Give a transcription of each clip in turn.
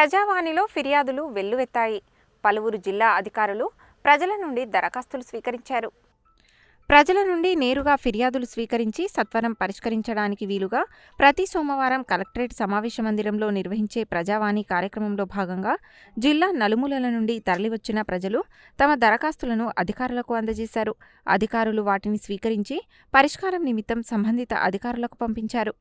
ప్రజావాణిలో ఫిర్యాదులు వెల్లువెత్తాయి. పలువురు జిల్లా అధికారులు ప్రజల నుండి దరఖాస్తులు స్వీకరించారు. ప్రజల నుండి నేరుగా ఫిర్యాదులు స్వీకరించి సత్వరం పరిష్కరించడానికి వీలుగా ప్రతి సోమవారం కలెక్టరేట్ సమావేశ మందిరంలో నిర్వహించే ప్రజావాణి కార్యక్రమంలో భాగంగా జిల్లా నలుమూలల నుండి తరలివచ్చిన ప్రజలు తమ దరఖాస్తులను అధికారులకు అందజేశారు. అధికారులు వాటిని స్వీకరించి పరిష్కారం నిమిత్తం సంబంధిత అధికారులకు పంపించారు.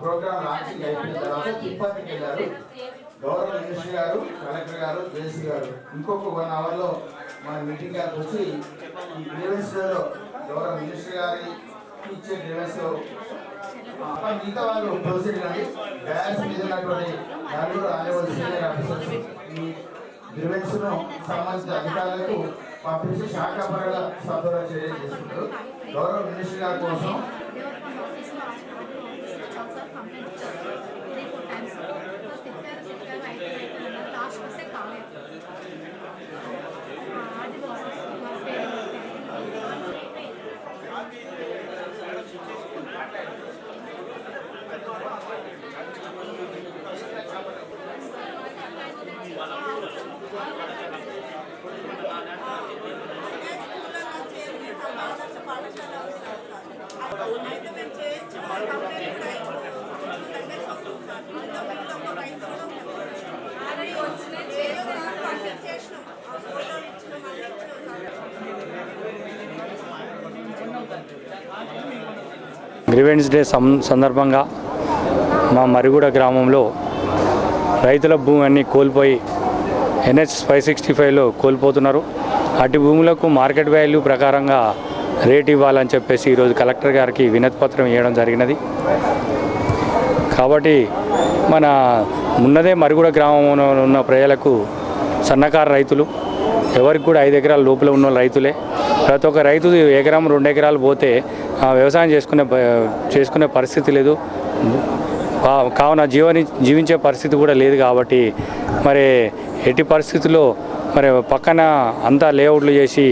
ప్రోగ్రామ్ లాంచింగ్ అయిపోయిన తర్వాత తిరుపతికి వెళ్ళారు. గౌరవ మినిస్టర్ గారు, కలెక్టర్ గారు, జేసీ గారు ఇంకొక 1 అవర్లో మన మీటింగ్ గారికి వచ్చి ఈ గ్రీవెన్స్లో గౌరవ మినిస్టర్ గారి ఇచ్చే గ్రీవెన్స్లో మిగతా వాళ్ళు ప్రొసీడ్ కానీ బ్యాస్ మీద ఉన్నటువంటి నలుగురు ఆనేవాళ్ళు సీనియర్ ఆఫీసర్స్ ఈ గ్రీవెన్స్ను సంబంధించిన అధికారులకు పంపించి శాఖాపరంగా సత్వర చర్యలు చేసుకుంటారు. గౌరవ మినిస్టర్ గారి కోసం గ్రీవెన్స్ డే సందర్భంగా మా మరిగూడ గ్రామంలో రైతుల భూమి అన్నీ కోల్పోయి NH 565లో కోల్పోతున్నారు. అటు భూములకు మార్కెట్ వాల్యూ ప్రకారంగా రేట్ ఇవ్వాలని చెప్పేసి ఈరోజు కలెక్టర్ గారికి వినతి పత్రం ఇవ్వడం జరిగినది. కాబట్టి మన ఉన్నదే మరిగూడ గ్రామంలో ఉన్న ప్రజలకు సన్నకారు రైతులు ఎవరికి కూడా 5 ఎకరాల లోపల ఉన్న రైతులే. ప్రతి ఒక్క రైతు 1 ఎకరం 2 ఎకరాలు పోతే వ్యవసాయం చేసుకునే పరిస్థితి లేదు. కావున జీవించే పరిస్థితి కూడా లేదు. కాబట్టి మరి ఎట్టి పరిస్థితుల్లో మరి పక్కన అంతా లేఅవుట్లు చేసి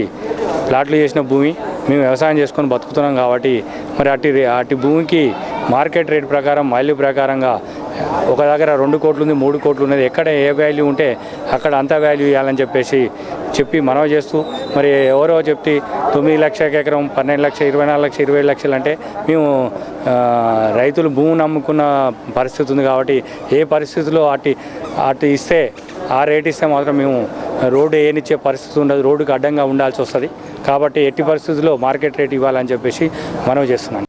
ప్లాట్లు చేసిన భూమి మేము వ్యవసాయం చేసుకొని బతుకుతున్నాం. కాబట్టి మరి అటు భూమికి మార్కెట్ రేట్ ప్రకారం వాల్యూ ప్రకారంగా ఒక దగ్గర 2 కోట్లు ఉంది, 3 కోట్లు ఉన్నది. ఎక్కడ ఏ వాల్యూ ఉంటే అక్కడ అంత వాల్యూ ఇవ్వాలని చెప్పి మనవి చేస్తూ మరి ఎవరో చెప్తే 9 లక్షల ఎకరం 12 లక్షలు 24 లక్షలు 27 లక్షలు అంటే మేము రైతులు భూమి నమ్ముకున్న పరిస్థితి ఉంది. కాబట్టి ఏ పరిస్థితిలో అటు ఇస్తే ఆ రేట్ ఇస్తే మాత్రం మేము రోడ్డు ఏనిచ్చే పరిస్థితి ఉండదు, రోడ్డుకి అడ్డంగా ఉండాల్సి వస్తుంది. కాబట్టి ఎట్టి పరిస్థితుల్లో మార్కెట్ రేట్ ఇవ్వాలని చెప్పేసి మనవి చేస్తున్నాను.